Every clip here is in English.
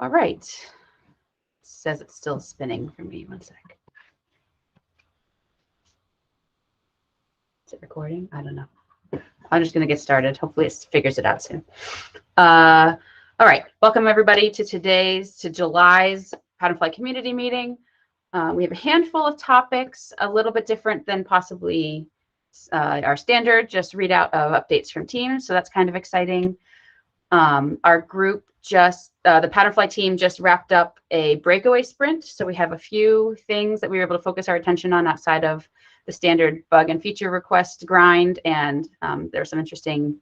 All right. It says it's still spinning for me. One sec. Is it recording? I don't know. I'm just going to get started. Hopefully it figures it out soon. All right. Welcome everybody to July's PatternFly community meeting. We have a handful of topics, a little bit different than possibly our standard, just readout of updates from teams. So that's kind of exciting. Our group the PatternFly team just wrapped up a breakaway sprint. So we have a few things that we were able to focus our attention on outside of the standard bug and feature request grind. And there are some interesting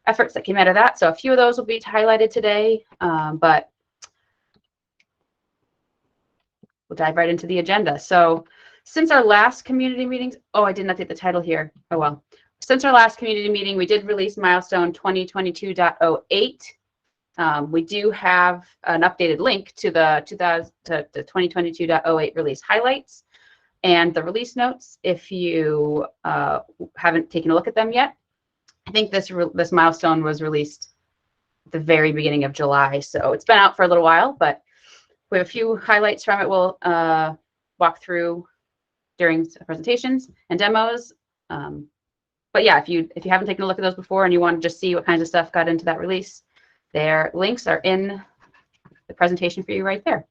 efforts that came out of that. So a few of those will be highlighted today, but we'll dive right into the agenda. So since our last community meetings, oh, I did not get the title here. Oh, well. Since our last community meeting, we did release milestone 2022.08. We do have an updated link to the 2022.08 release highlights and the release notes if you haven't taken a look at them yet. I think this milestone was released at the very beginning of July, so it's been out for a little while, but we have a few highlights from it we'll walk through during presentations and demos. But yeah, if you haven't taken a look at those before and you want to just see what kinds of stuff got into that release, their links are in the presentation for you right there.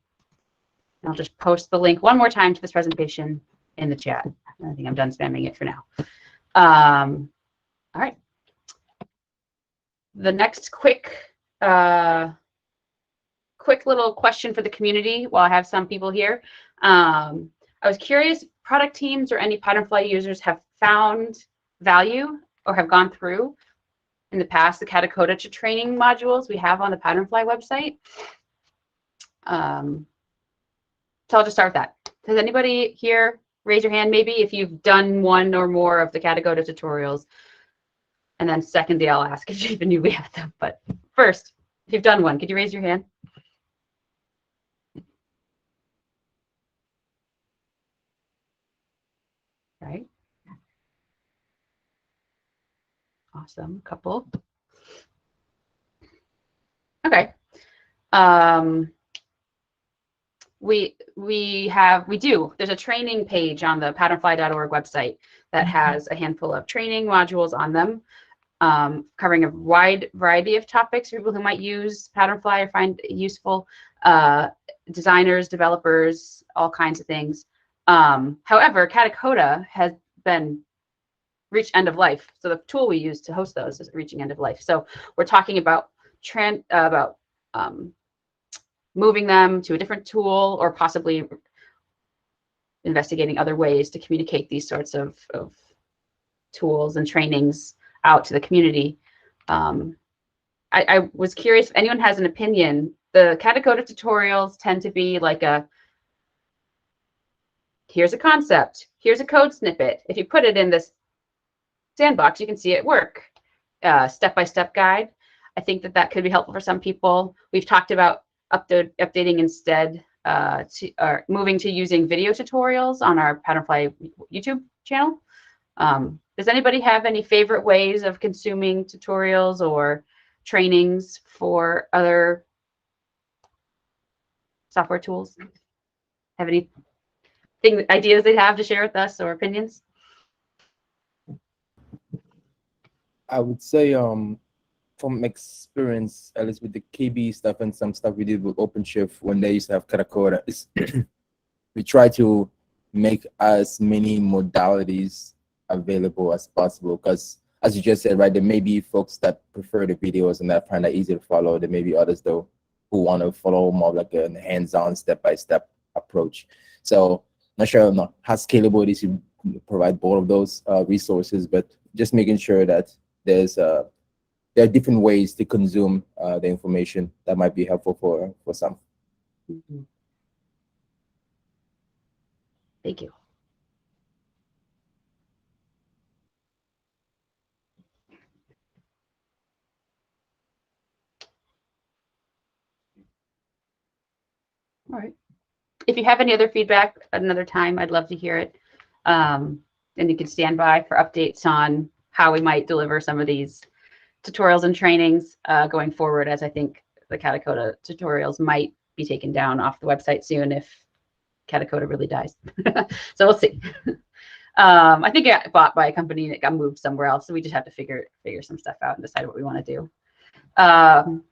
And I'll just post the link one more time to this presentation in the chat. I think I'm done spamming it for now. All right. The next quick little question for the community while I have some people here. I was curious, product teams or any PatternFly users have found value or have gone through in the past the Katacoda to training modules we have on the PatternFly website. So I'll just start with that. Does anybody here raise your hand maybe if you've done one or more of the Katacoda tutorials? And then secondly, I'll ask if you even knew we had them. But first, if you've done one, could you raise your hand? Right. Awesome. Couple. Okay. We do. There's a training page on the patternfly.org website that has a handful of training modules on them, covering a wide variety of topics for people who might use PatternFly or find it useful, designers, developers, all kinds of things. However, Katacoda has been reached end of life. So the tool we use to host those is reaching end of life. So we're talking about moving them to a different tool or possibly investigating other ways to communicate these sorts of tools and trainings out to the community. I was curious if anyone has an opinion. The Katacoda tutorials tend to be like here's a concept, here's a code snippet. If you put it in this sandbox, you can see it work. Step-by-step guide. I think that could be helpful for some people. We've talked about updating instead or moving to using video tutorials on our PatternFly YouTube channel. Does anybody have any favorite ways of consuming tutorials or trainings for other software tools? Have any ideas they have to share with us or opinions? I would say from experience, at least with the KB stuff and some stuff we did with OpenShift when they used to have Katacoda, we try to make as many modalities available as possible, because as you just said, right, there may be folks that prefer the videos and that find that easy to follow. There may be others though who want to follow more like a hands-on step-by-step approach. So not sure how scalable it is to provide both of those resources, but just making sure that there are different ways to consume the information that might be helpful for some. Mm-hmm. Thank you. All right. If you have any other feedback at another time, I'd love to hear it. And you can stand by for updates on how we might deliver some of these tutorials and trainings going forward, as I think the Katacoda tutorials might be taken down off the website soon if Katakota really dies. So we'll see. I think it got bought by a company and it got moved somewhere else. So we just have to figure some stuff out and decide what we want to do. And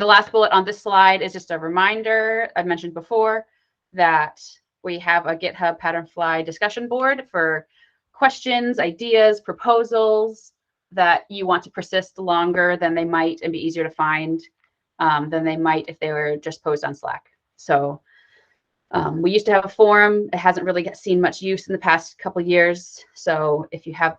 the last bullet on this slide is just a reminder. I mentioned before that we have a GitHub PatternFly discussion board for questions, ideas, proposals that you want to persist longer than they might and be easier to find than they might if they were just posted on Slack. So we used to have a forum. It hasn't really seen much use in the past couple of years. So if you have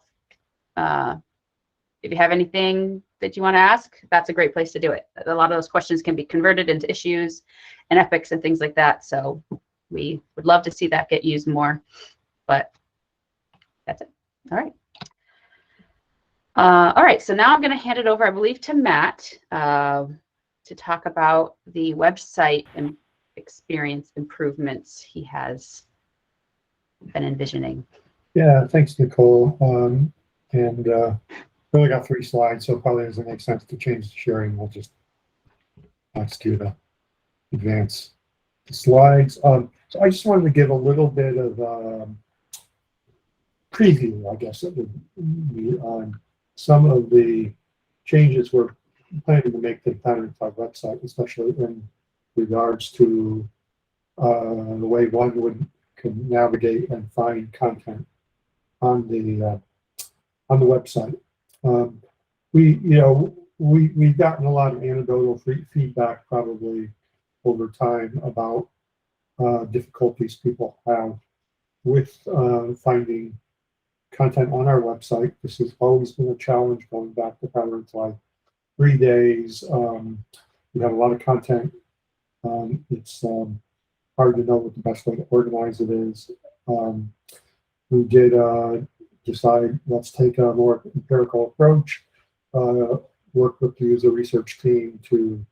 anything that you want to ask, that's a great place to do it. A lot of those questions can be converted into issues and epics and things like that. So we would love to see that get used more, but that's it. All right. All right, so now I'm going to hand it over, I believe, to Matt to talk about the website and experience improvements he has been envisioning. Yeah, thanks, Nicole. And we only got 3 slides, so it probably doesn't make sense to change the sharing. We'll just ask you to advance the slides. So I just wanted to give a little bit of preview, I guess, on some of the changes we're planning to make to the PatternFly website, especially in regards to the way one can navigate and find content on the website. We've gotten a lot of anecdotal feedback probably over time about difficulties people have with finding content on our website. This has always been a challenge going back to PatternFly 3 days. We have a lot of content. It's hard to know what the best way to organize it is. We did decide let's take a more empirical approach, work with the user research team to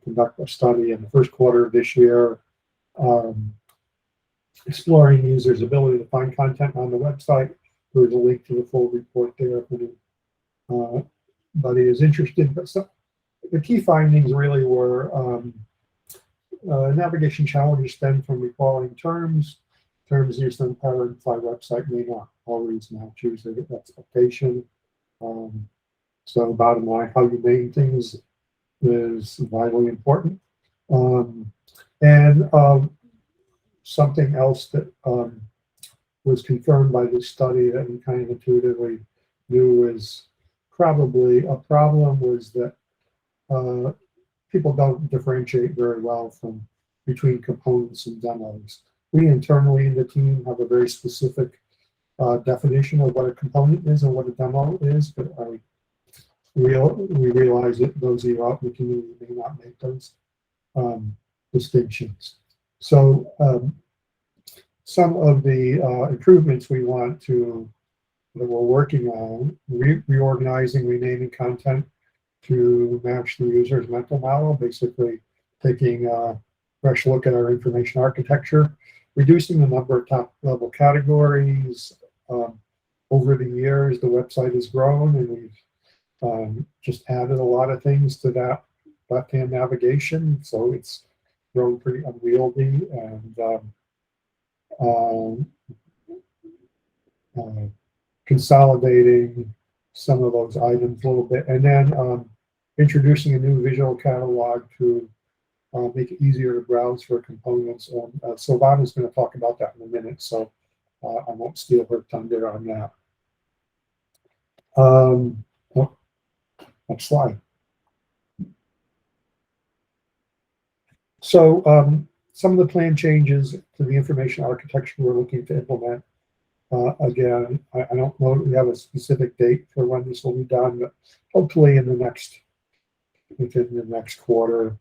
conduct a study in the first quarter of this year, exploring users' ability to find content on the website. There's a link to the full report there if anybody is interested. But the key findings really were navigation challenges stem from recalling terms. Terms used on the PatternFly website may not always match user expectation. So bottom line, how you name things is vitally important. Something else that was confirmed by this study that we kind of intuitively knew was probably a problem was that people don't differentiate very well between components and demos. We internally in the team have a very specific definition of what a component is and what a demo is, but we realize that those of you out in the community may not make those distinctions. So some of the improvements we want that we're working on, reorganizing, renaming content to match the user's mental model, basically taking a fresh look at our information architecture, reducing the number of top-level categories. Over the years, the website has grown, and we've just added a lot of things to that left-hand navigation, so it's grown pretty unwieldy, and consolidating some of those items a little bit, and then introducing a new visual catalog to make it easier to browse for components. And Silvana's going to talk about that in a minute, so I won't steal her thunder on that. Next slide. So some of the planned changes to the information architecture we're looking to implement. Again, I don't know that we have a specific date for when this will be done, but hopefully within the next quarter.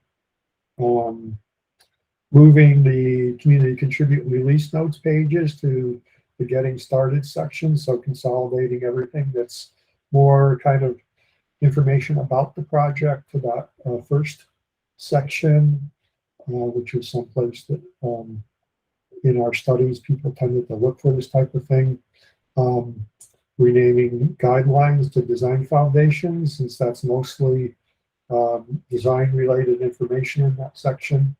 Moving the community contribute and release notes pages to the getting started section, so consolidating everything that's more kind of information about the project to that first section, which is someplace that in our studies people tended to look for this type of thing. Renaming guidelines to design foundations, since that's mostly design-related information in that section.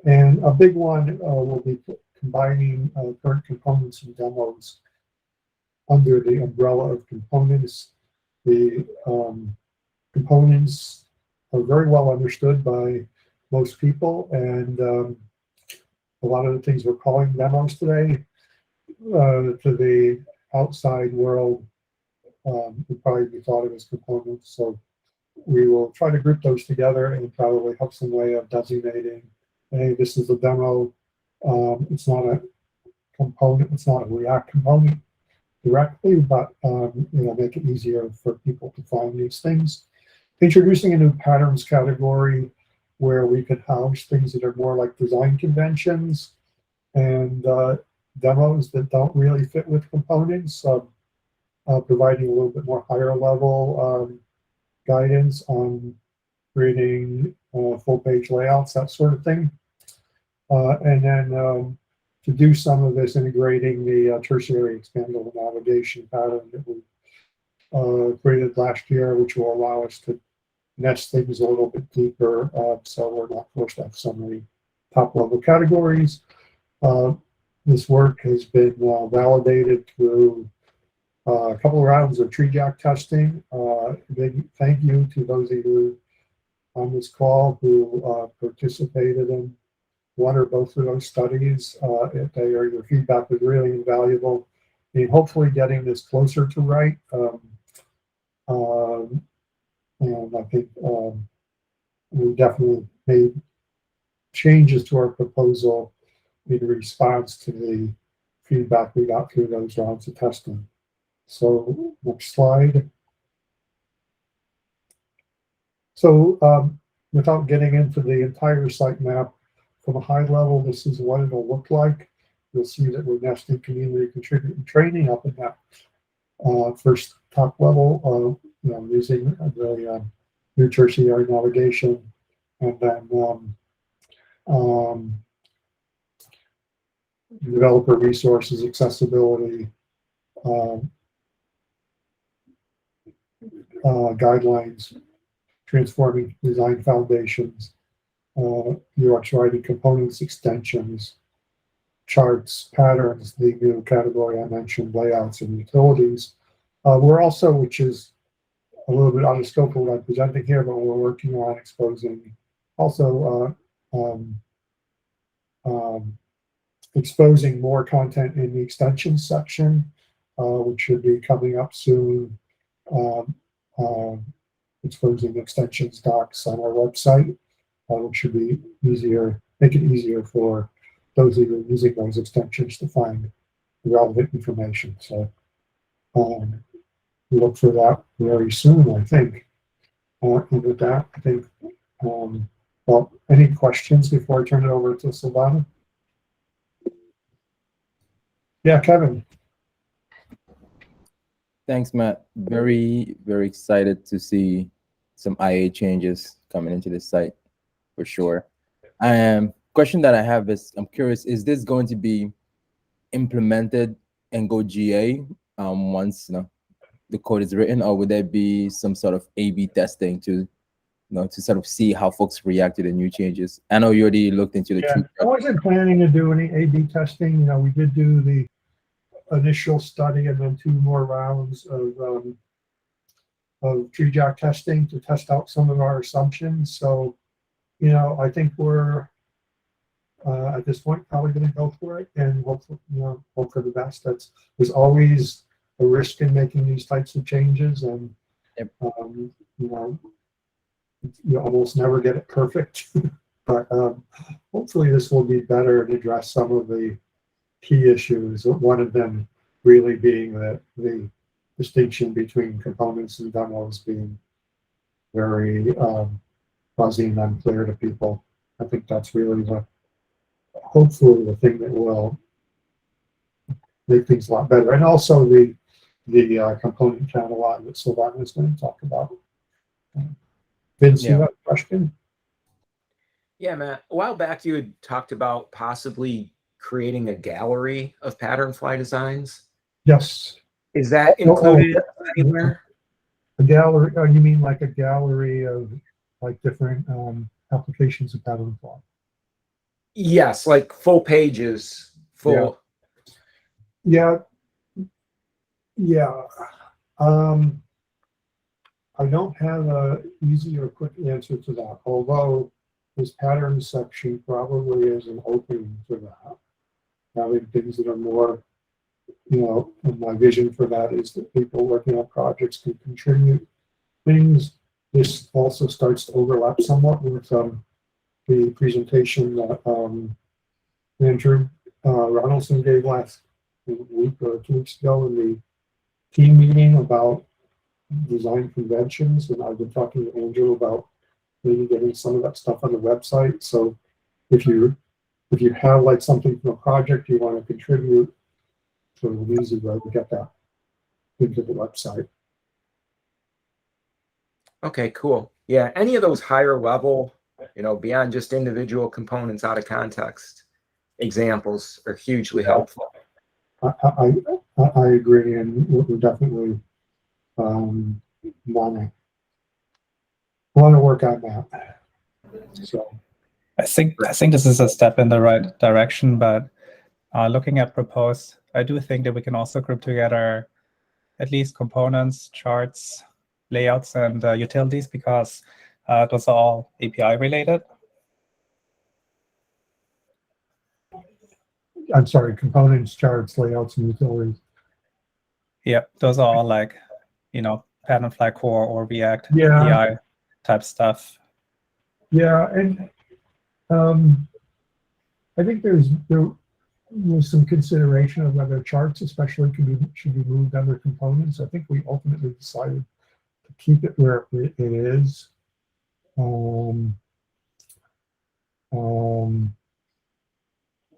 And a big one will be combining current components and demos under the umbrella of components. The components are very well understood by most people, and a lot of the things we're calling demos today to the outside world would probably be thought of as components. So we will try to group those together and probably have some way of designating, hey, this is a demo. It's not a component, it's not a React component directly, but make it easier for people to find these things. Introducing a new patterns category where we could house things that are more like design conventions and demos that don't really fit with components, providing a little bit more higher level guidance on creating full page layouts, that sort of thing. And then to do some of this, integrating the tertiary expandable navigation pattern that we created last year, which will allow us to nest things a little bit deeper, so we're not forced to have so many top-level categories. This work has been validated through a couple of rounds of tree jack testing. Big thank you to those of you on this call who participated in one or both of those studies. Your feedback was really invaluable in hopefully getting this closer to right. And I think we definitely made changes to our proposal in response to the feedback we got through those rounds of testing. So next slide. So without getting into the entire sitemap, from a high level, this is what it'll look like. You'll see that we're nesting community contributing training up in that first top level, using the new tertiary navigation, and then developer resources, accessibility, guidelines, transforming design foundations, UX writing components, extensions, charts, patterns, the new category I mentioned, layouts and utilities. We're also, which is a little bit out of scope of what I'm presenting here, but we're working on exposing also exposing more content in the extensions section, which should be coming up soon. Exposing extensions docs on our website, which should be easier, make it easier for those of you using those extensions to find the relevant information. So we look for that very soon, I think. And with that, I think, well, any questions before I turn it over to Silvana? Yeah, Kevin. Thanks, Matt. Very, very excited to see some IA changes coming into the site for sure. Question that I have is, I'm curious, is this going to be implemented and go GA once the code is written, or would there be some sort of A/B testing to to sort of see how folks react to the new changes? I know you already looked into the tree. I wasn't planning to do any A/B testing. We did do the initial study and then 2 more rounds of tree jack testing to test out some of our assumptions. So, I think we're at this point probably going to go for it and hope for the best. There's always a risk in making these types of changes, and you almost never get it perfect. But hopefully this will be better and address some of the key issues. One of them really being that the distinction between components and demos being very fuzzy and unclear to people. I think that's really hopefully the thing that will make things a lot better. And also the component catalog that Silvana is going to talk about. Vince, you have a question? Yeah, Matt. A while back, you had talked about possibly creating a gallery of PatternFly designs. Yes. Is that included anywhere? A gallery? Oh, you mean like a gallery of like different applications of PatternFly. Yes, like full pages, full. Yeah, yeah. I don't have a easy or quick answer to that, although this pattern section probably is an opening for that. Having things that are more, and my vision for that is that people working on projects can contribute things. This also starts to overlap somewhat with the presentation that Andrew Ronaldson gave last week or 2 weeks ago in the team meeting about design conventions, and I've been talking to Andrew about maybe getting some of that stuff on the website. So if you have like something from a project you want to contribute, sort of an easy way to get that into the website. Okay, cool. Yeah, any of those higher level, beyond just individual components out of context, examples are hugely helpful. I agree, and we're definitely want to work on that. So I think this is a step in the right direction, but looking at propose, I do think that we can also group together at least components, charts, layouts, and utilities, because those are all API related. I'm sorry, components, charts, layouts, and utilities. Yeah, those are all like, PatternFly core or React Yeah. API type stuff. Yeah, and I think there was some consideration of whether charts especially should be moved under components. I think we ultimately decided to keep it where it is.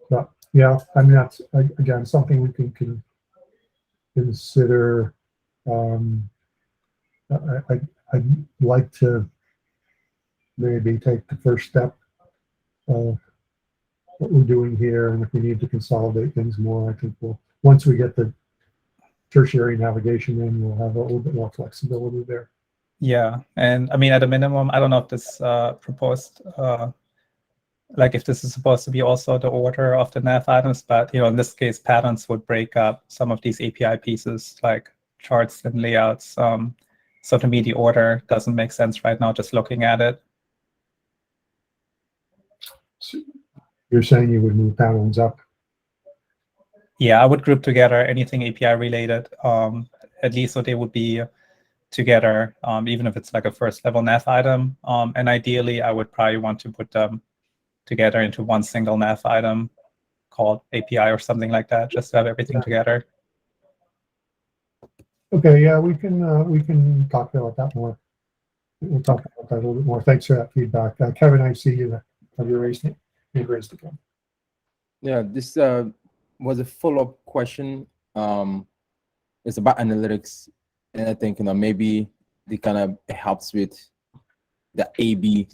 But yeah, I mean, that's again something we can consider. I'd like to maybe take the first step of what we're doing here, and if we need to consolidate things more, I think once we get the tertiary navigation in, we'll have a little bit more flexibility there. Yeah, and I mean, at a minimum, I don't know if this proposed, like if this is supposed to be also the order of the nav items, but in this case, patterns would break up some of these API pieces, like charts and layouts. So to me, the order doesn't make sense right now, just looking at it. So you're saying you would move patterns up? Yeah, I would group together anything API related, at least so they would be together, even if it's like a first level nav item. And ideally, I would probably want to put them together into one single nav item called API or something like that, just to have everything together. Okay, yeah, we can talk about that more. We'll talk about that a little bit more. Thanks for that feedback. Kevin, I see you have your hand raised again. Yeah, this was a follow-up question. It's about analytics, and I think maybe it kind of helps with the A/B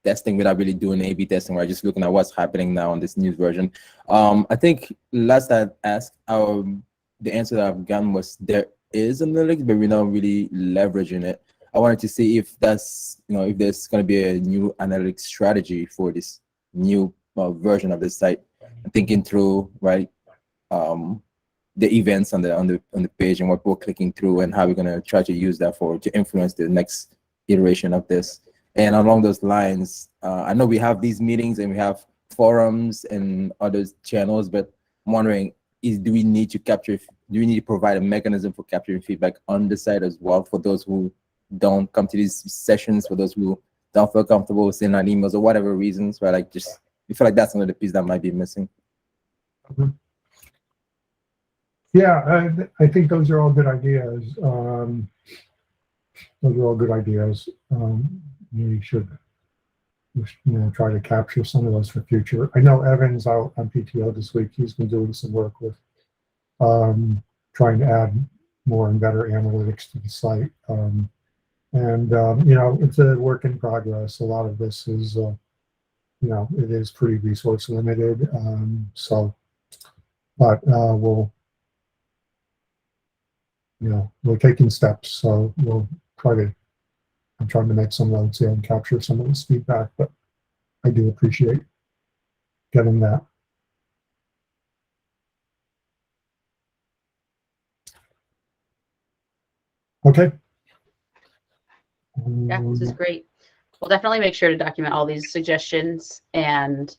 testing without really doing A/B testing. We're just looking at what's happening now on this news version. I think last I asked, the answer that I've gotten was there is analytics, but we're not really leveraging it. I wanted to see if that's if there's going to be a new analytics strategy for this new version of the site. Thinking through the events on the page and what we're clicking through, and how we're going to try to use that to influence the next iteration of this. And along those lines, I know we have these meetings and we have forums and other channels, but I'm wondering, do we need to provide a mechanism for capturing feedback on the site as well, for those who don't come to these sessions, for those who don't feel comfortable sending out emails or whatever reasons, right? Like, just, I feel like that's another piece that might be missing. Mm-hmm. Yeah, I think those are all good ideas. We should try to capture some of those for future. I know Evan's out on PTO this week. He's been doing some work with trying to add more and better analytics to the site. It's a work in progress. A lot of this is, it is pretty resource limited. But we're taking steps. So we'll try to I'm trying to make some notes here and capture some of this feedback, but I do appreciate getting that. Okay. Yeah, this is great. We'll definitely make sure to document all these suggestions and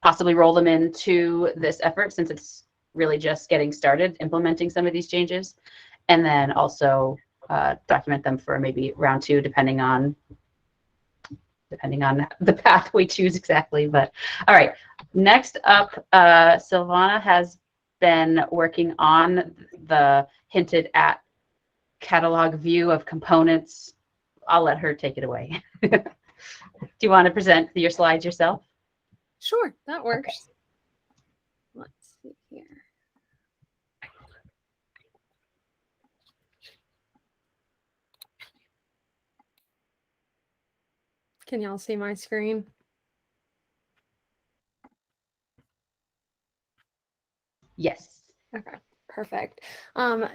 possibly roll them into this effort, since it's really just getting started implementing some of these changes, and then also document them for maybe round 2, depending on the path we choose exactly. But all right, next up, Silvana has been working on the hinted at catalog view of components. I'll let her take it away. Do you want to present your slides yourself? Sure, that works. Okay. Let's see here. Can y'all see my screen? Yes. Okay, perfect.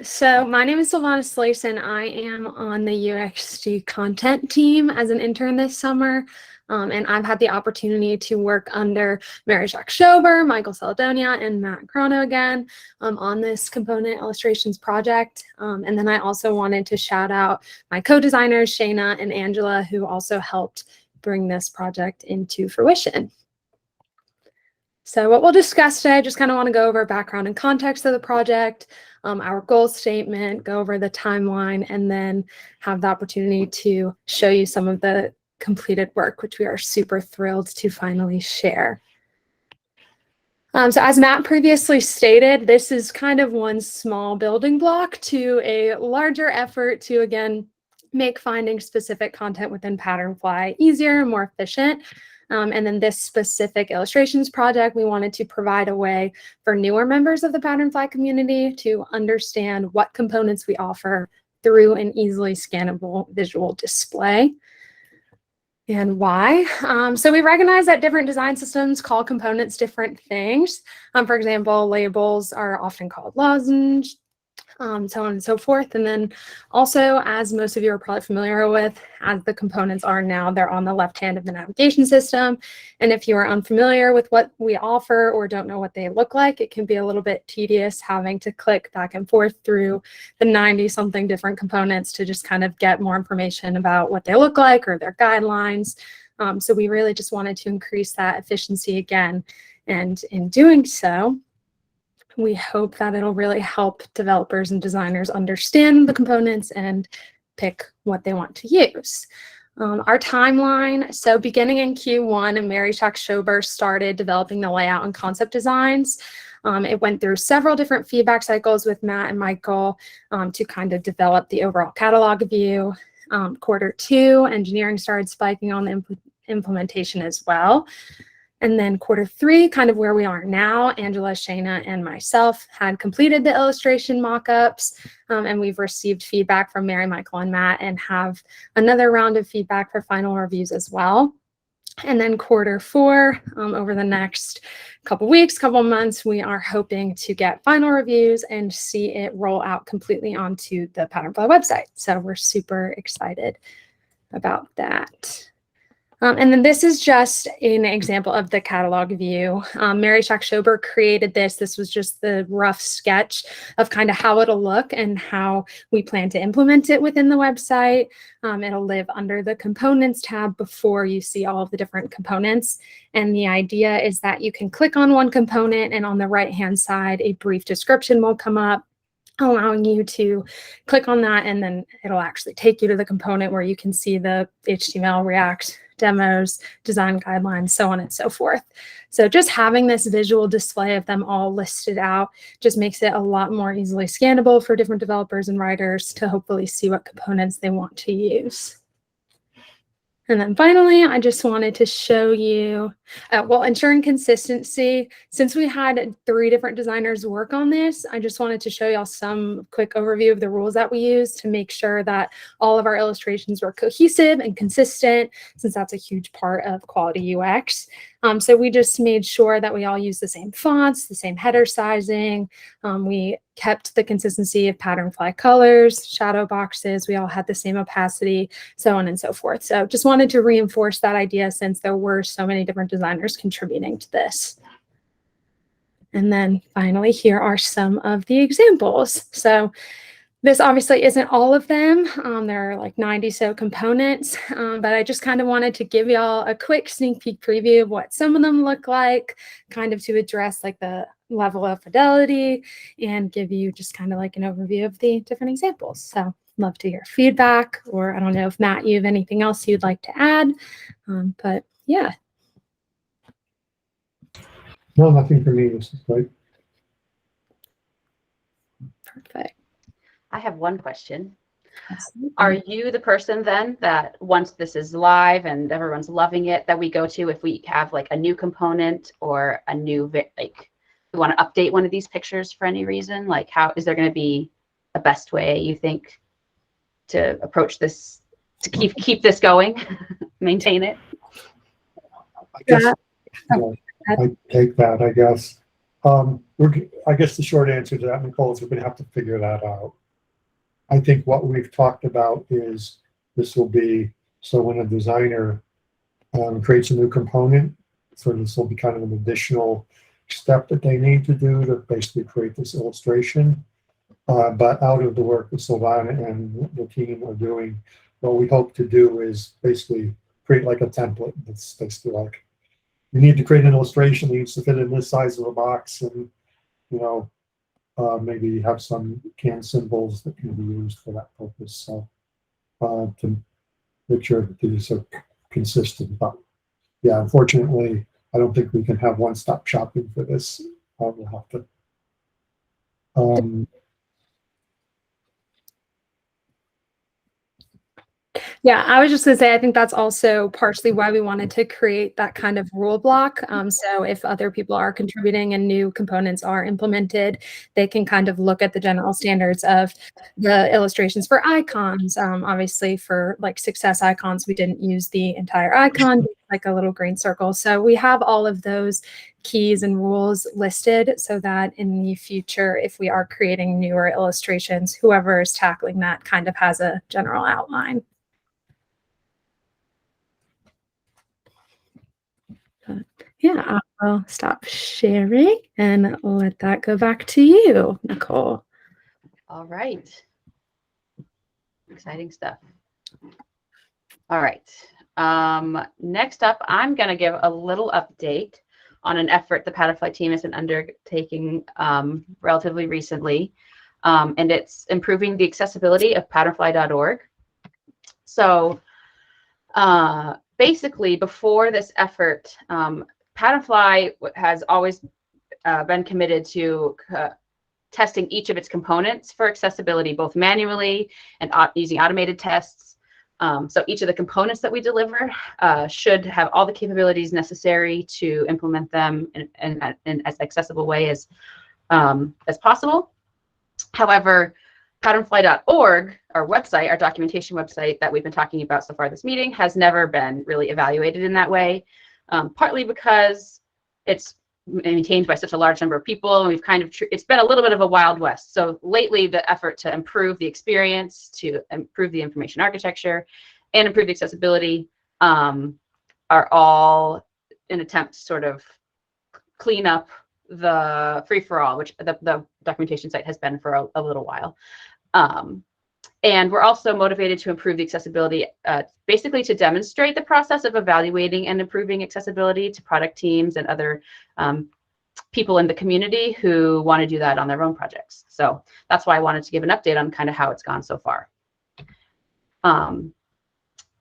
So my name is Silvana Slayson. I am on the UXD content team as an intern this summer. And I've had the opportunity to work under Mary Schober, Michael Saladonia, and Matt Crono again on this component illustrations project. And then I also wanted to shout out my co-designers, Shayna and Angela, who also helped bring this project into fruition. So what we'll discuss today, I just kind of want to go over background and context of the project, our goal statement, go over the timeline, and then have the opportunity to show you some of the completed work, which we are super thrilled to finally share. So as Matt previously stated, this is kind of one small building block to a larger effort to, again, make finding specific content within PatternFly easier and more efficient. And then this specific illustrations project, we wanted to provide a way for newer members of the PatternFly community to understand what components we offer through an easily scannable visual display. And why? So we recognize that different design systems call components different things. For example, labels are often called lozenge, so on and so forth. And then also, as most of you are probably familiar with, as the components are now, they're on the left hand of the navigation system. And if you are unfamiliar with what we offer or don't know what they look like, it can be a little bit tedious having to click back and forth through the 90-something different components to just kind of get more information about what they look like or their guidelines. So we really just wanted to increase that efficiency again. And in doing so, we hope that it'll really help developers and designers understand the components and pick what they want to use. Our timeline, so beginning in Q1, Mary Schober started developing the layout and concept designs. It went through several different feedback cycles with Matt and Michael to kind of develop the overall catalog view. Q2, engineering started spiking on the implementation as well. And then Q3, kind of where we are now, Angela, Shayna, and myself had completed the illustration mock-ups, and we've received feedback from Mary, Michael, and Matt, and have another round of feedback for final reviews as well. And then Q4, over the next couple weeks, couple months, we are hoping to get final reviews and see it roll out completely onto the PatternFly website. So we're super excited about that. And then this is just an example of the catalog view. Mary Schober created this. This was just the rough sketch of kind of how it'll look and how we plan to implement it within the website. It'll live under the components tab before you see all of the different components. And the idea is that you can click on one component, and on the right-hand side, a brief description will come up, allowing you to click on that, and then it'll actually take you to the component where you can see the HTML, React demos, design guidelines, so on and so forth. So just having this visual display of them all listed out just makes it a lot more easily scannable for different developers and writers to hopefully see what components they want to use. And then finally, I just wanted to show you, well, ensuring consistency. Since we had 3 different designers work on this, I just wanted to show y'all some quick overview of the rules that we use to make sure that all of our illustrations were cohesive and consistent, since that's a huge part of quality UX. So we just made sure that we all use the same fonts, the same header sizing. We kept the consistency of PatternFly colors, shadow boxes. We all had the same opacity, so on and so forth. So just wanted to reinforce that idea since there were so many different designers contributing to this. And then finally, here are some of the examples. So this obviously isn't all of them. There are like 90 so components, but I just kind of wanted to give y'all a quick sneak peek preview of what some of them look like, kind of to address like the level of fidelity and give you just kind of like an overview of the different examples. So love to hear feedback, or I don't know if Matt, you have anything else you'd like to add, but yeah. No, nothing for me. This is great. Perfect. I have one question. Are you the person then that once this is live and everyone's loving it, that we go to if we have like a new component or a new, like we want to update one of these pictures for any reason? Like how is there going to be a best way you think to approach this, to keep this going, maintain it? I guess I take that, I guess. I guess the short answer to that, Nicole, is we're going to have to figure that out. I think what we've talked about is this will be, so when a designer creates a new component, so this will be kind of an additional step that they need to do to basically create this illustration. But out of the work that Silvana and the team are doing, what we hope to do is basically create like a template that's basically like, you need to create an illustration that needs to fit in this size of a box, and you know, maybe have some canned symbols that can be used for that purpose. So to make sure that these are consistent. But yeah, unfortunately, I don't think we can have one-stop shopping for this. We'll have to. Yeah, I was just going to say, I think that's also partially why we wanted to create that kind of rule block. So if other people are contributing and new components are implemented, they can kind of look at the general standards of the illustrations for icons. Obviously, for like success icons, we didn't use the entire icon, like a little green circle. So we have all of those keys and rules listed so that in the future, if we are creating newer illustrations, whoever is tackling that kind of has a general outline. Yeah, I'll stop sharing and let that go back to you, Nicole. All right. Exciting stuff. All right. Next up, I'm going to give a little update on an effort the PatternFly team has been undertaking relatively recently, and it's improving the accessibility of patternfly.org. So basically, before this effort, PatternFly has always been committed to testing each of its components for accessibility, both manually and using automated tests. So each of the components that we deliver should have all the capabilities necessary to implement them in as accessible way as possible. However, patternfly.org, our website, our documentation website that we've been talking about so far this meeting, has never been really evaluated in that way, partly because it's maintained by such a large number of people, and we've kind of, it's been a little bit of a wild west. So lately, the effort to improve the experience, to improve the information architecture, and improve the accessibility are all an attempt to sort of clean up the free-for-all, which the documentation site has been for a little while. And we're also motivated to improve the accessibility, basically to demonstrate the process of evaluating and improving accessibility to product teams and other people in the community who want to do that on their own projects. So that's why I wanted to give an update on kind of how it's gone so far.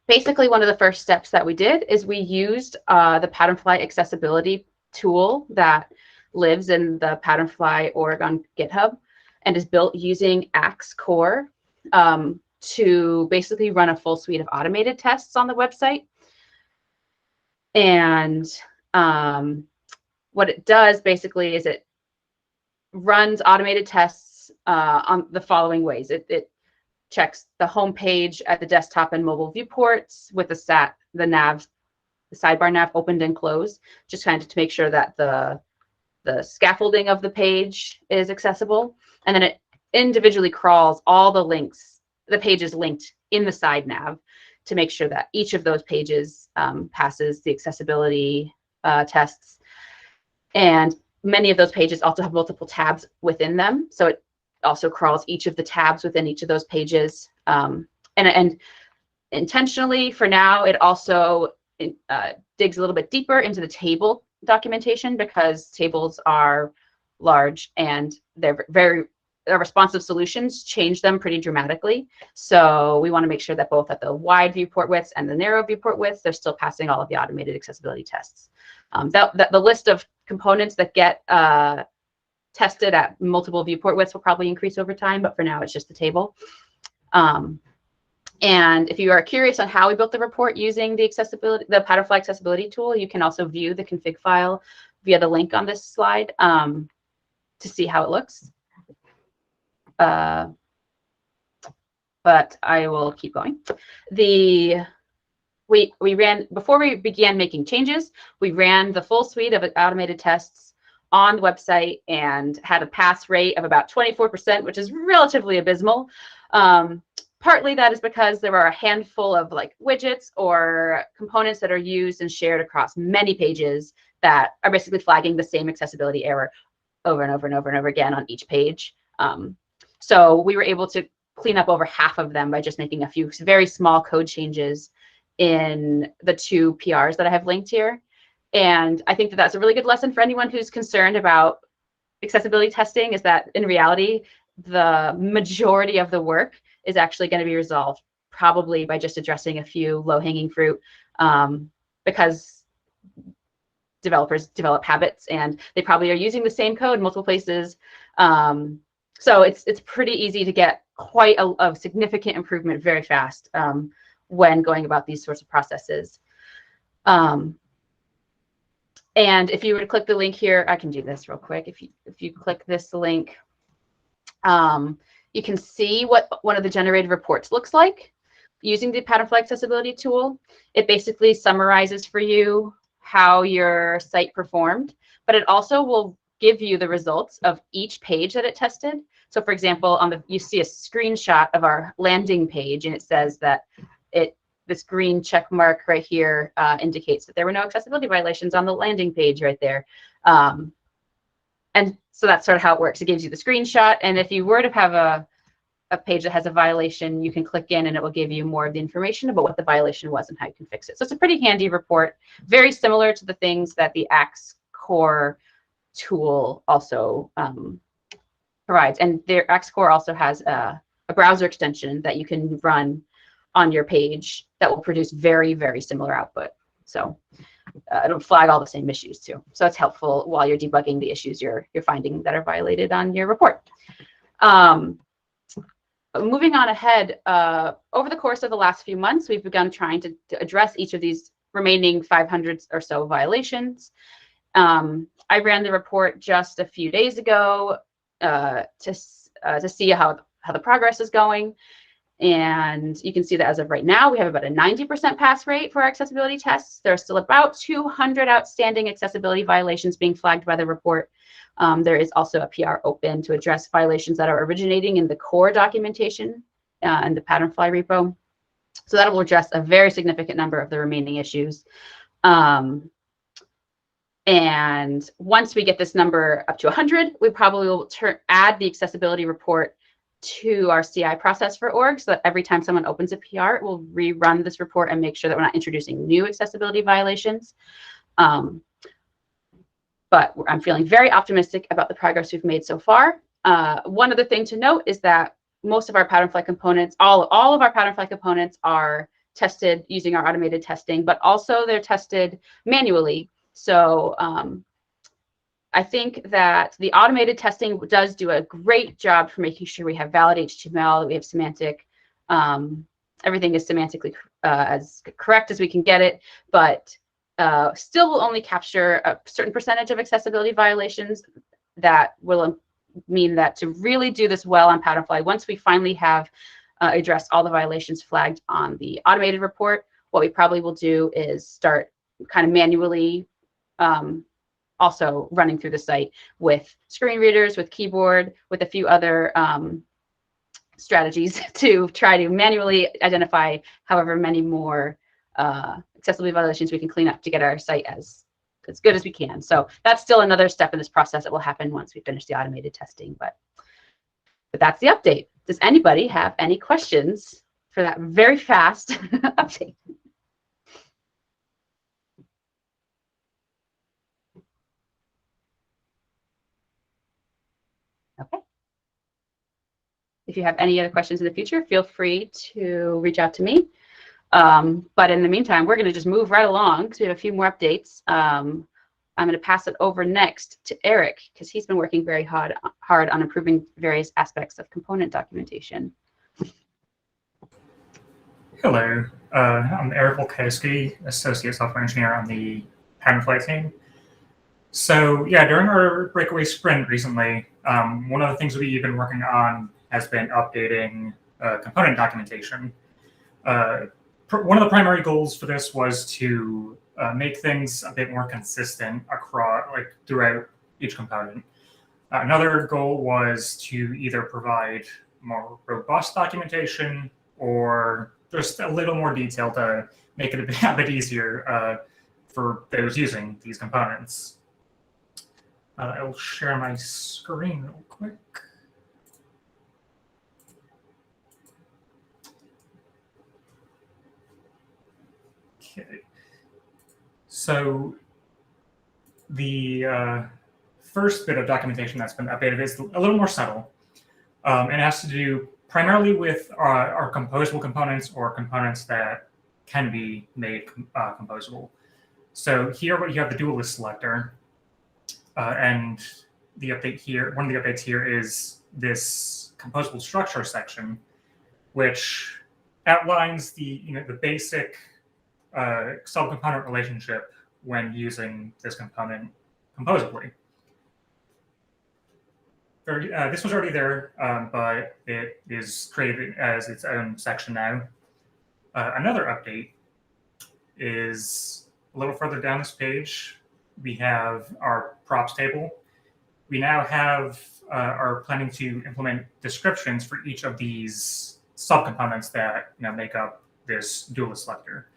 Basically, one of the first steps that we did is we used the PatternFly accessibility tool that lives in the PatternFly org on GitHub and is built using Axe Core to basically run a full suite of automated tests on the website. And what it does basically is it runs automated tests on the following ways. It checks the home page at the desktop and mobile viewports with the sidebar nav opened and closed, just kind of to make sure that the scaffolding of the page is accessible. and then it individually crawls all the links, the pages linked in the side nav, to make sure that each of those pages passes the accessibility tests. And many of those pages also have multiple tabs within them, so it also crawls each of the tabs within each of those pages. And intentionally, for now, it also digs a little bit deeper into the table documentation, because tables are large and they're responsive solutions change them pretty dramatically. So we want to make sure that both at the wide viewport widths and the narrow viewport widths, they're still passing all of the automated accessibility tests. The list of components that get tested at multiple viewport widths will probably increase over time, but for now it's just the table. And if you are curious on how we built the report using the PatternFly accessibility tool, you can also view the config file via the link on this slide to see how it looks. But I will keep going. We ran, before we began making changes, we ran the full suite of automated tests on the website and had a pass rate of about 24%, which is relatively abysmal. Partly that is because there are a handful of like widgets or components that are used and shared across many pages that are basically flagging the same accessibility error over and over and over and over again on each page. So we were able to clean up over half of them by just making a few very small code changes in the 2 PRs that I have linked here. And I think that that's a really good lesson for anyone who's concerned about accessibility testing, is that in reality, the majority of the work is actually going to be resolved probably by just addressing a few low-hanging fruit, because developers develop habits and they probably are using the same code in multiple places. So it's pretty easy to get quite a significant improvement very fast when going about these sorts of processes. And if you were to click the link here, I can do this real quick. If you click this link, you can see what one of the generated reports looks like using the PatternFly accessibility tool. It basically summarizes for you how your site performed, but it also will give you the results of each page that it tested. So for example, you see a screenshot of our landing page, and it says that this green check mark right here indicates that there were no accessibility violations on the landing page right there. And so that's sort of how it works. It gives you the screenshot, and if you were to have a page that has a violation, you can click in and it will give you more of the information about what the violation was and how you can fix it. So it's a pretty handy report, very similar to the things that the Axe Core tool also provides. And their Axe Core also has a browser extension that you can run on your page that will produce very, very similar output. So it'll flag all the same issues too. So it's helpful while you're debugging the issues you're finding that are violated on your report. Moving on ahead, over the course of the last few months, we've begun trying to address each of these remaining 500 or so violations. I ran the report just a few days ago to see how the progress is going. And you can see that as of right now, we have about a 90% pass rate for our accessibility tests. There are still about 200 outstanding accessibility violations being flagged by the report. There is also a PR open to address violations that are originating in the core documentation and the PatternFly repo. So that will address a very significant number of the remaining issues. And once we get this number up to 100, we probably will add the accessibility report to our CI process for org, so that every time someone opens a PR, it will rerun this report and make sure that we're not introducing new accessibility violations. But I'm feeling very optimistic about the progress we've made so far. One other thing to note is that most of our PatternFly components, all of our PatternFly components are tested using our automated testing, but also they're tested manually. So I think that the automated testing does do a great job for making sure we have valid HTML, that we have semantic, everything is semantically as correct as we can get it, but still will only capture a certain percentage of accessibility violations. That will mean that to really do this well on PatternFly, once we finally have addressed all the violations flagged on the automated report, what we probably will do is start kind of manually also running through the site with screen readers, with keyboard, with a few other strategies to try to manually identify however many more accessibility violations we can clean up to get our site as good as we can. So that's still another step in this process that will happen once we finish the automated testing. But that's the update. Does anybody have any questions for that very fast update? Okay. If you have any other questions in the future, feel free to reach out to me. But in the meantime, we're going to just move right along because we have a few more updates. I'm going to pass it over next to Eric because he's been working very hard on improving various aspects of component documentation. Hello, I'm Eric Volkowski, Associate Software Engineer on the PatternFly team. So yeah, during our breakaway sprint recently, one of the things we've been working on has been updating component documentation. One of the primary goals for this was to make things a bit more consistent across, throughout each component. Another goal was to either provide more robust documentation or just a little more detail to make it a bit easier for those using these components. I'll share my screen real quick. Okay. So the first bit of documentation that's been updated is a little more subtle. And it has to do primarily with our composable components or components that can be made composable. So here you have the dual list selector. And the update here, one of the updates here is this composable structure section, which outlines the basic subcomponent relationship when using this component composably. This was already there, but it is created as its own section now. Another update is a little further down this page. We have our props table. We now are planning to implement descriptions for each of these subcomponents that make up this dual list selector.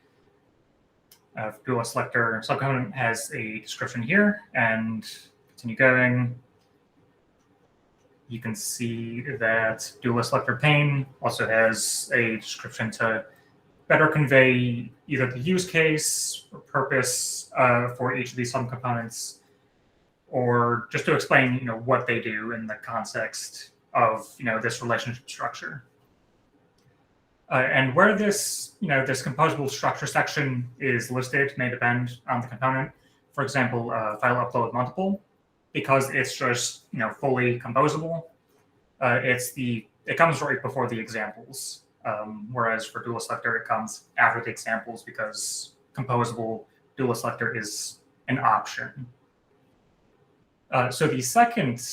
Dual list selector subcomponent has a description here, and continue going. You can see that dual list selector pane also has a description to better convey either the use case or purpose for each of these subcomponents, or just to explain what they do in the context of this relationship structure. And where this this composable structure section is listed may depend on the component. For example, file upload multiple, because it's just fully composable. It comes right before the examples. Whereas for dual selector, it comes after the examples because composable dual selector is an option. So the second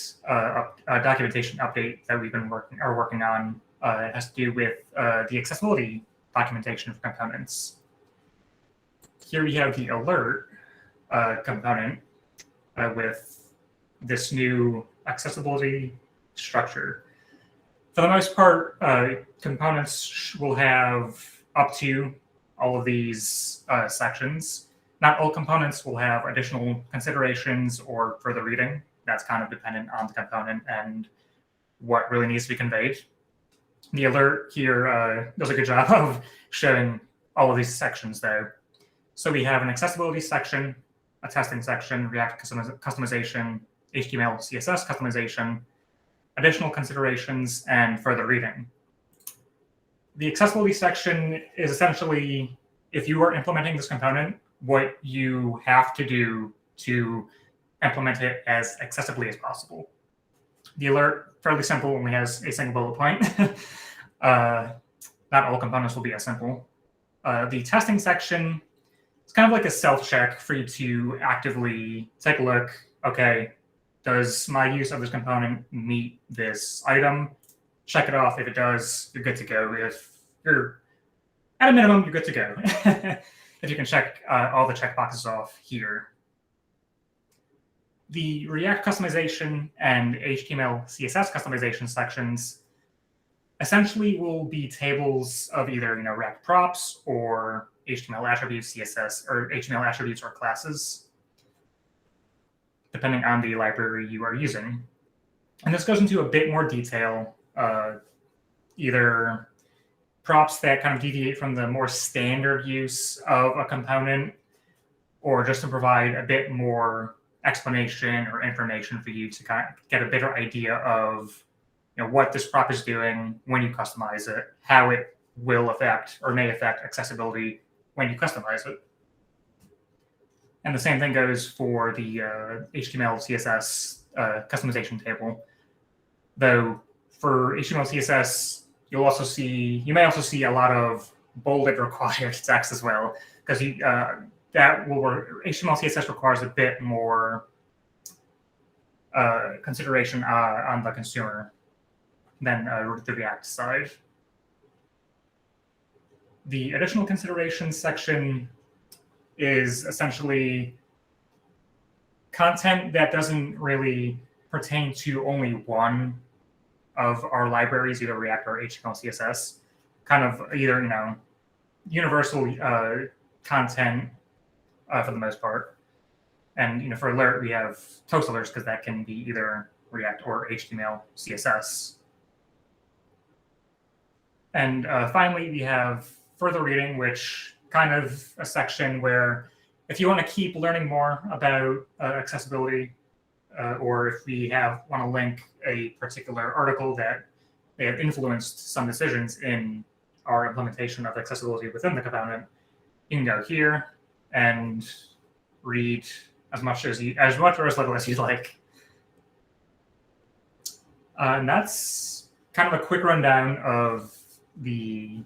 documentation update that we've been working on has to do with the accessibility documentation for components. Here we have the alert component with this new accessibility structure. For the most part, components will have up to all of these sections. Not all components will have additional considerations or further reading. That's kind of dependent on the component and what really needs to be conveyed. The alert here does a good job of showing all of these sections though. So we have an accessibility section, a testing section, React customization, HTML, CSS customization, additional considerations, and further reading. The accessibility section is essentially, if you are implementing this component, what you have to do to implement it as accessibly as possible. The alert, fairly simple, only has a single bullet point. Not all components will be as simple. The testing section is kind of like a self-check for you to actively take a look. Okay, does my use of this component meet this item? Check it off. If it does, you're good to go. If you're at a minimum, you're good to go. If you can check all the checkboxes off here. The React customization and HTML, CSS customization sections essentially will be tables of either React props or HTML attributes, CSS, or HTML attributes or classes, depending on the library you are using. And this goes into a bit more detail, either props that kind of deviate from the more standard use of a component, or just to provide a bit more explanation or information for you to kind of get a better idea of what this prop is doing when you customize it, how it will affect or may affect accessibility when you customize it. And the same thing goes for the HTML, CSS customization table. Though for HTML, CSS, you may also see a lot of bolded required text as well, because HTML, CSS requires a bit more consideration on the consumer than the React side. The additional considerations section is essentially content that doesn't really pertain to only one of our libraries, either React or HTML, CSS, kind of either, universal content for the most part. And, for alert, we have toast alerts because that can be either React or HTML, CSS. And finally, we have further reading, which kind of a section where if you want to keep learning more about accessibility, or if we want to link a particular article that may have influenced some decisions in our implementation of accessibility within the component, you can go here and read as much or as little as you'd like. And that's kind of a quick rundown of the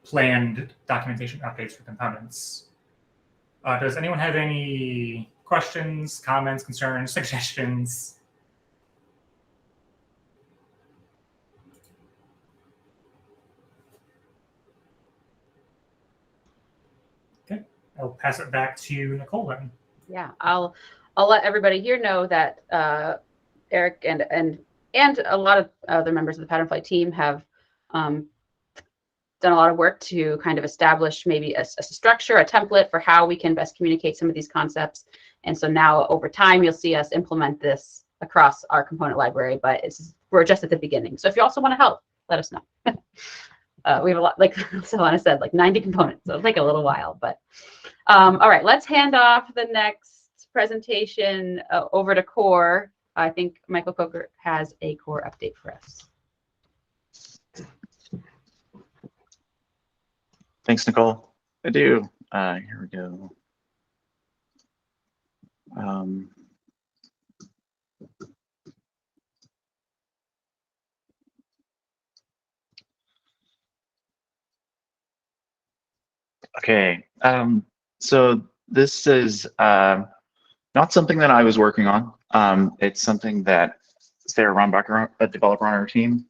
planned documentation updates for components. Does anyone have any questions, comments, concerns, suggestions? Okay, I'll pass it back to Nicole then. Yeah, I'll let everybody here know that Eric and a lot of other members of the PatternFly team have done a lot of work to kind of establish maybe a structure, a template for how we can best communicate some of these concepts. And so now over time, you'll see us implement this across our component library, but we're just at the beginning. So if you also want to help, let us know. We have a lot, like Silvana said, like 90 components, so it'll take a little while, but all right, let's hand off the next presentation over to Core. I think Michael Coker has a Core update for us. Thanks, Nicole. I do. Here we go. Okay. So this is not something that I was working on. It's something that Sarah Rombacher, a developer on our team,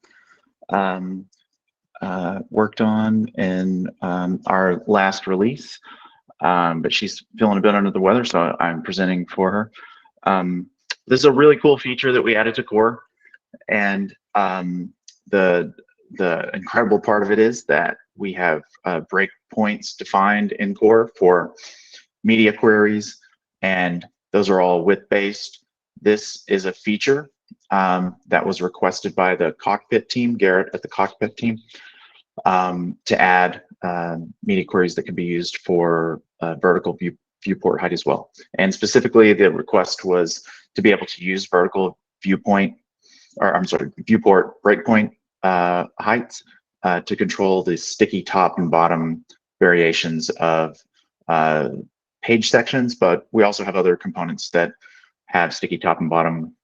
worked on in our last release, but she's feeling a bit under the weather, so I'm presenting for her. This is a really cool feature that we added to Core, and the incredible part of it is that we have breakpoints defined in Core for media queries, and those are all width-based. This is a feature that was requested by the Cockpit team, Garrett at the Cockpit team, to add media queries that can be used for vertical viewport height as well. And specifically, the request was to be able to use vertical viewport breakpoint heights to control the sticky top and bottom variations of page sections, but we also have other components that have sticky top and bottom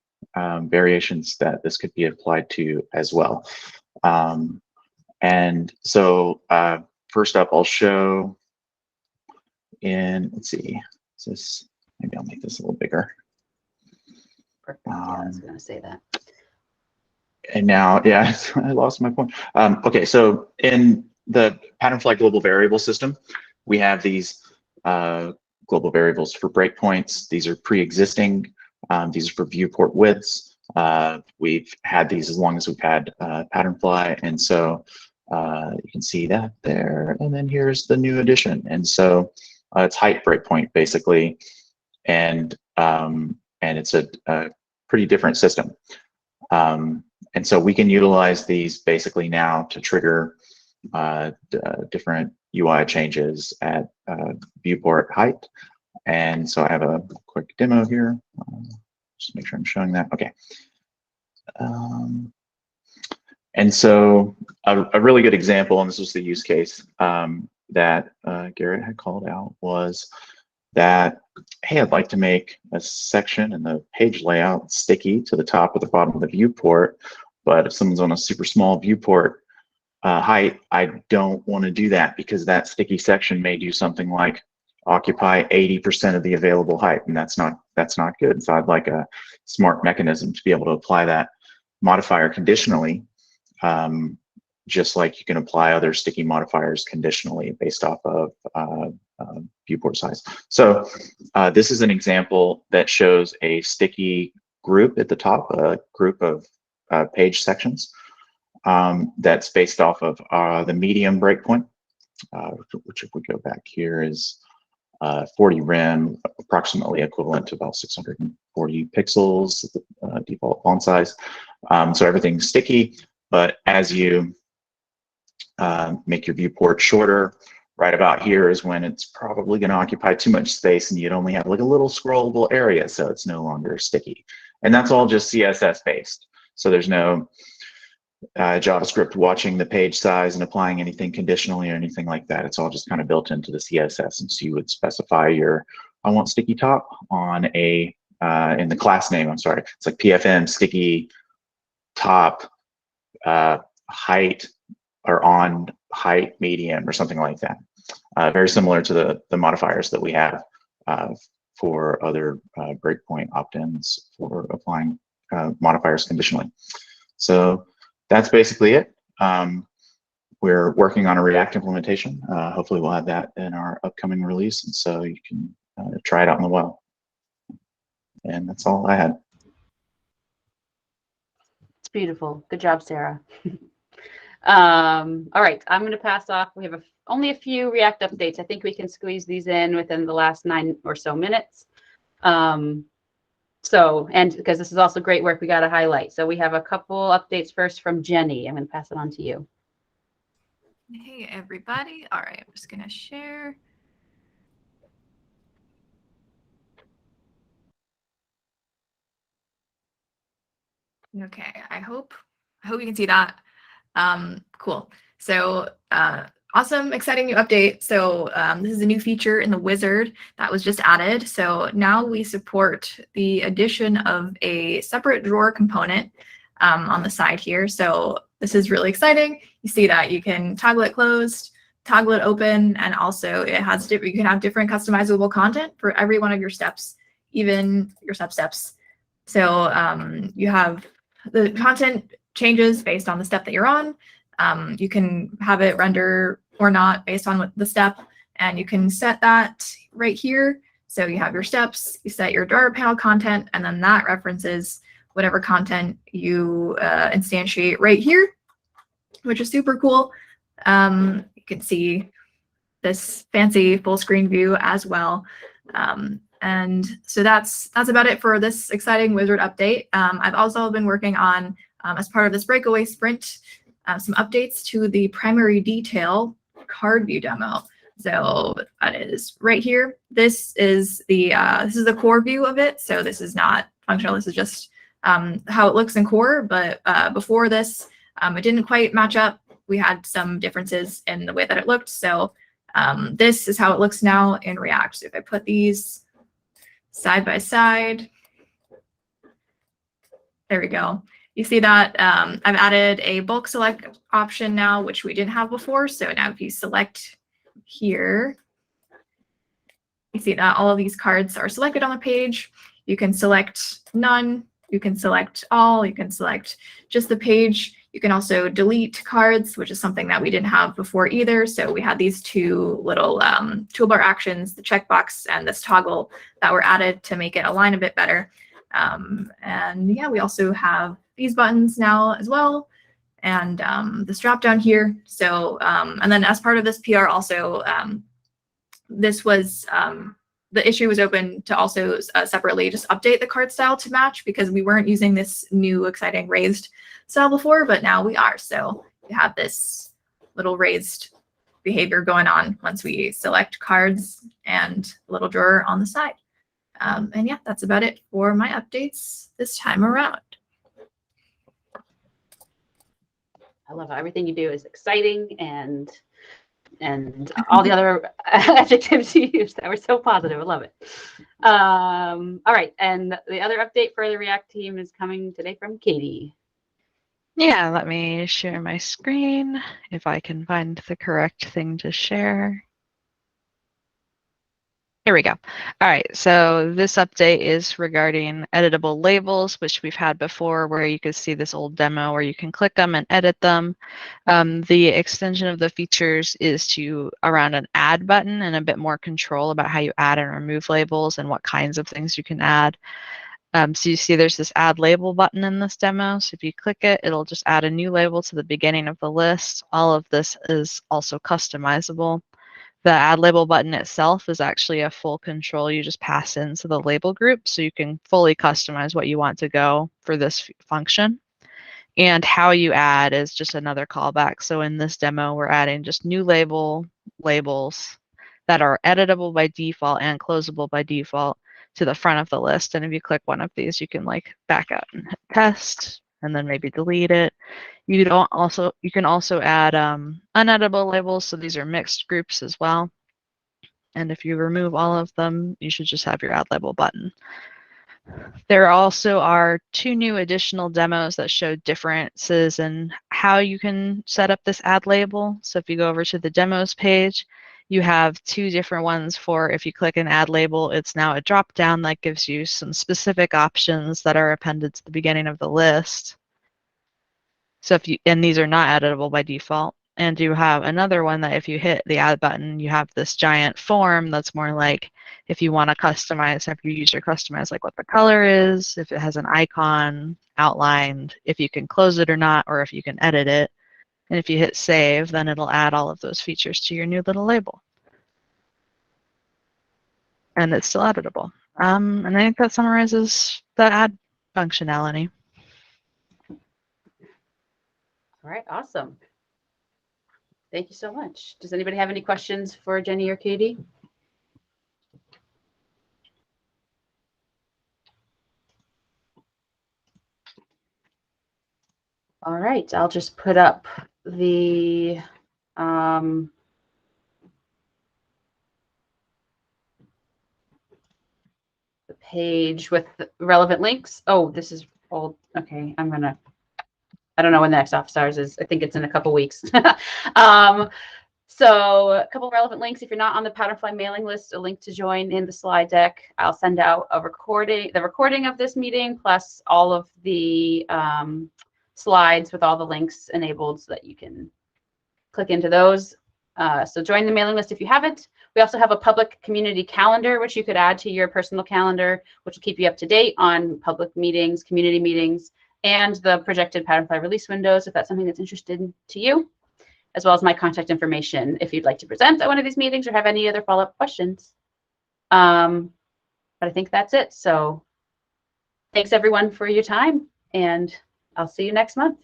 variations that this could be applied to as well. And so first up, I'll show in, let's see, maybe I'll make this a little bigger. Perfect. Yeah, I was going to say that. And now, yeah, I lost my point. Okay, so in the PatternFly global variable system, we have these global variables for breakpoints. These are pre-existing These are for viewport widths. We've had these as long as we've had PatternFly, and so you can see that there. And then here's the new addition, and so it's height breakpoint basically, and it's a pretty different system. And so we can utilize these basically now to trigger different UI changes at viewport height. And so I have a quick demo here. Just make sure I'm showing that. Okay. And so a really good example, and this was the use case that Garrett had called out, was that, hey, I'd like to make a section in the page layout sticky to the top or the bottom of the viewport, but if someone's on a super small viewport height, I don't want to do that because that sticky section may do something like occupy 80% of the available height, and that's not good. So I'd like a smart mechanism to be able to apply that modifier conditionally, just like you can apply other sticky modifiers conditionally based off of viewport size. So this is an example that shows a sticky group at the top, a group of page sections that's based off of the medium breakpoint, which if we go back here is 40 rem, approximately equivalent to about 640 pixels, the default font size. So everything's sticky, but as you make your viewport shorter, right about here is when it's probably going to occupy too much space and you'd only have like a little scrollable area, so it's no longer sticky. And that's all just CSS based. So there's no JavaScript watching the page size and applying anything conditionally or anything like that. It's all just kind of built into the CSS. And so you would specify your, I want sticky top on a, in the class name, I'm sorry, it's like PFM sticky top height or on height medium or something like that. Very similar to the modifiers that we have for other breakpoint opt-ins for applying modifiers conditionally. So that's basically it. We're working on a React implementation. Hopefully we'll have that in our upcoming release, and so you can try it out in the wild. And that's all I had. It's beautiful. Good job, Sarah. All right, I'm going to pass off. We have only a few React updates. I think we can squeeze these in within the last 9 or so minutes. And because this is also great work, we got to highlight. So we have a couple updates first from Jenny. I'm going to pass it on to you. Hey, everybody. All right, I'm just going to share. Okay, I hope you can see that. Cool. So awesome, exciting new update. So this is a new feature in the wizard that was just added. So now we support the addition of a separate drawer component on the side here. So this is really exciting. You see that you can toggle it closed, toggle it open, and also it has you can have different customizable content for every one of your steps, even your sub-steps. So you have the content changes based on the step that you're on. You can have it render or not based on what the step, and you can set that right here. So you have your steps, you set your drawer panel content, and then that references whatever content you instantiate right here, which is super cool. You can see this fancy full screen view as well. And so that's about it for this exciting wizard update. I've also been working on, as part of this breakaway sprint, some updates to the primary detail card view demo. So that is right here. This is the core view of it. So this is not functional. This is just how it looks in core. But before this, it didn't quite match up. We had some differences in the way that it looked. So this is how it looks now in React. So if I put these side by side, there we go. You see that I've added a bulk select option now, which we didn't have before. So now if you select here, you see that all of these cards are selected on the page. You can select none, you can select all, you can select just the page. You can also delete cards, which is something that we didn't have before either. So we had these two little toolbar actions, the checkbox and this toggle, that were added to make it align a bit better. And yeah, we also have these buttons now as well, and this drop down here. So, and then as part of this PR also, this was, the issue was open to also separately just update the card style to match, because we weren't using this new exciting raised style before, but now we are. So we have this little raised behavior going on once we select cards and a little drawer on the side. And yeah, that's about it for my updates this time around. I love how everything you do is exciting, and all the other adjectives you use that were so positive. I love it. All right, and the other update for the React team is coming today from Katie. Yeah, let me share my screen if I can find the correct thing to share. Here we go. All right, so this update is regarding editable labels, which we've had before, where you can see this old demo where you can click them and edit them. The extension of the features is to around an add button and a bit more control about how you add and remove labels and what kinds of things you can add. So you see there's this add label button in this demo. So if you click it, it'll just add a new label to the beginning of the list. All of this is also customizable. The add label button itself is actually a full control you just pass into the label group, so you can fully customize what you want to go for this function. And how you add is just another callback. So in this demo, we're adding just new labels that are editable by default and closable by default to the front of the list. And if you click one of these, you can like back out and hit test and then maybe delete it. You can also add uneditable labels, so these are mixed groups as well. And if you remove all of them, you should just have your add label button. There also are 2 new additional demos that show differences in how you can set up this add label. So if you go over to the demos page, you have 2 different ones for if you click an add label, it's now a drop down that gives you some specific options that are appended to the beginning of the list. So if you, and these are not editable by default. And you have another one that if you hit the add button, you have this giant form that's more like if you want to customize, have your user customize like what the color is, if it has an icon outlined, if you can close it or not, or if you can edit it. And if you hit save, then it'll add all of those features to your new little label. And it's still editable. And I think that summarizes the add functionality. All right, awesome. Thank you so much. Does anybody have any questions for Jenny or Katie? All right, I'll just put up the page with the relevant links. Oh, this is old. Okay, I don't know when the next office hours is. I think it's in a couple weeks. So a couple relevant links. If you're not on the PatternFly mailing list, a link to join in the slide deck. I'll send out the recording of this meeting, plus all of the slides with all the links enabled so that you can click into those. So join the mailing list if you haven't. We also have a public community calendar, which you could add to your personal calendar, which will keep you up to date on public meetings, community meetings, and the projected PatternFly release windows, if that's something that's interesting to you, as well as my contact information if you'd like to present at one of these meetings or have any other follow-up questions. But I think that's it. So thanks everyone for your time, and I'll see you next month.